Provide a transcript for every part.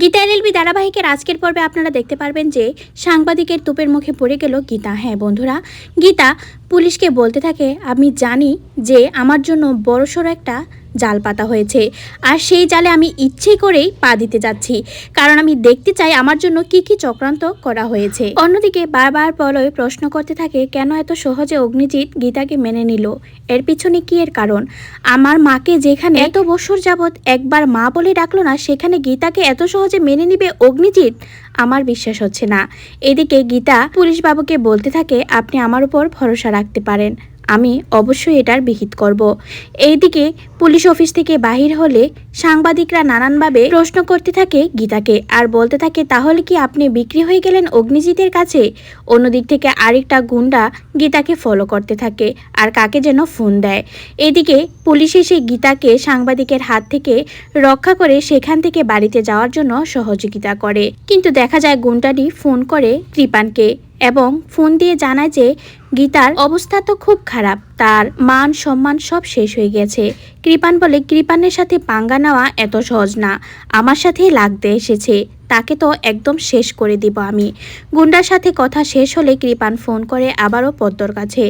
Gita LLB ধারাবাহিকের আজকের পর্বে আপনারা দেখতে পারবেন যে সাংবাদিকের তোপের মুখে পড়ে গেল গীতা। হ্যাঁ বন্ধুরা, গীতা পুলিশকে বলতে থাকে, আমি জানি যে আমার জন্য বড়সড় একটা জাল পাতা হয়েছে, আর সেই জালে আমি ইচ্ছে করেই পা দিতে যাচ্ছি, কারণ আমি দেখতে চাই আমার জন্য কি কি চক্রান্ত করা হয়েছে। অন্যদিকে বারবার পলয় প্রশ্ন করতে থাকে, কেন এত সহজে অগ্নিজিৎ গীতাকে মেনে নিল, এর পিছনে কি এর কারণ? আমার মাকে যেখানে এত বছর যাবৎ একবার মা বলে ডাকলো না, সেখানে গীতাকে এত সহজে মেনে নিবে অগ্নিজিৎ? আমার বিশ্বাস হচ্ছে না। এদিকে গীতা পুলিশ বাবুকে বলতে থাকে, আপনি আমার উপর ভরসা রাখতে পারেন, আমি অবশ্যই এটার বিহিত করব। এইদিকে পুলিশ অফিস থেকে বাহির হলে সাংবাদিকরা নানানভাবে প্রশ্ন করতে থাকে গীতাকে, আর বলতে থাকে, তাহলে কি আপনি বিক্রি হয়ে গেলেন অগ্নিজিতের কাছে? অন্যদিক থেকে আরেকটা গুন্ডা গীতাকে ফলো করতে থাকে আর কাকে যেন ফোন দেয়। এদিকে পুলিশ এসে গীতাকে সাংবাদিকের হাত থেকে রক্ষা করে সেখান থেকে বাড়িতে যাওয়ার জন্য সহযোগিতা করে, কিন্তু দেখা যায় গুন্ডাটি ফোন করে কৃপানকে এবং ফোন দিয়ে জানায় যে গীতার অবস্থা তো খুব খারাপ, তার মান সম্মান সব শেষ হয়ে গেছে। কৃপান বলে, কৃপানের সাথে পাঙ্গা নেওয়া এত সহজ না, আমার সাথেই লাগতে এসেছে, তাকে তো একদম শেষ করে দিব আমি। গুন্ডার সাথে কথা শেষ হলে কৃপান ফোন করে আবারও পদ্মর কাছে।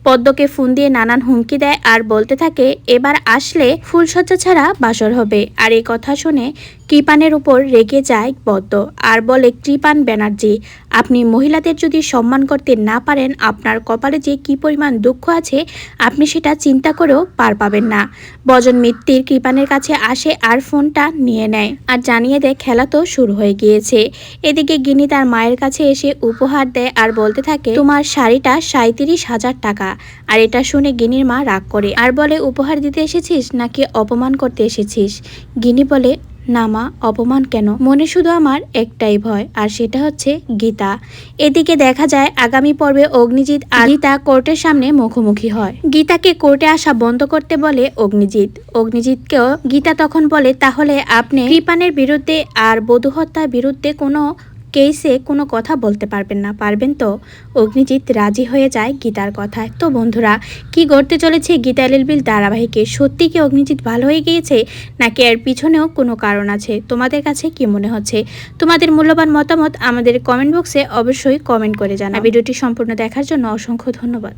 পদ্মকে ফোন দিয়ে নানান হুমকি দেয় আর বলতে থাকে, এবার আসলে ফুলসজ্জা ছাড়া বাসর হবে। আর এই কথা শুনে কৃপানের উপর রেগে যায় পদ্ম আর বলে, কৃপান ব্যানার্জি, আপনি মহিলাদের যদি সম্মান করতে না পারেন, আপনার কপালে যে কি পরিমাণ দুঃখ আছে আপনি সেটা চিন্তা করেও পার পাবেন না। বজন মিত্তির কৃপানের কাছে আসে আর ফোনটা নিয়ে নেয় আর জানিয়ে দেয় খেলা তো শুরু হয়ে গিয়েছে। এদিকে গিনি তার মায়ের কাছে এসে উপহার দেয় আর বলতে থাকে, তোমার শাড়িটা 37,000 টাকা। আর এটা শুনে গিনির মা রাগ করে আর বলে, উপহার দিতে এসেছিস নাকি অপমান করতে এসেছিস? গিনি বলে, না মা, অপমান কেন, মনে শুধু আমার একটাই ভয়, আর সেটা হচ্ছে গীতা। এদিকে দেখা যায় আগামী পর্বে অগ্নিজিৎ আর গীতা কোর্টের সামনে মুখোমুখি হয়। গীতাকে কোর্টে আসা বন্ধ করতে বলে অগ্নিজিৎকেও গীতা তখন বলে, তাহলে আপনি কৃপানের বিরুদ্ধে আর বধূ হত্যার বিরুদ্ধে কোনো কেসে কোনো কথা বলতে পারবেন না, পারবেন তো? অগ্নিজিৎ রাজি হয়ে যায় গীতার কথায়। তো বন্ধুরা, কি ঘটতে চলেছে গীতা এলএলবির ধারাবাহিকে? সত্যি কি অগ্নিজিৎ ভালো হয়ে গিয়েছে, নাকি এর পিছনেও কোনো কারণ আছে? তোমাদের কাছে কি মনে হচ্ছে? তোমাদের মূল্যবান মতামত আমাদের কমেন্ট বক্সে অবশ্যই কমেন্ট করে জানাও। ভিডিওটি সম্পূর্ণ দেখার জন্য অসংখ্য ধন্যবাদ।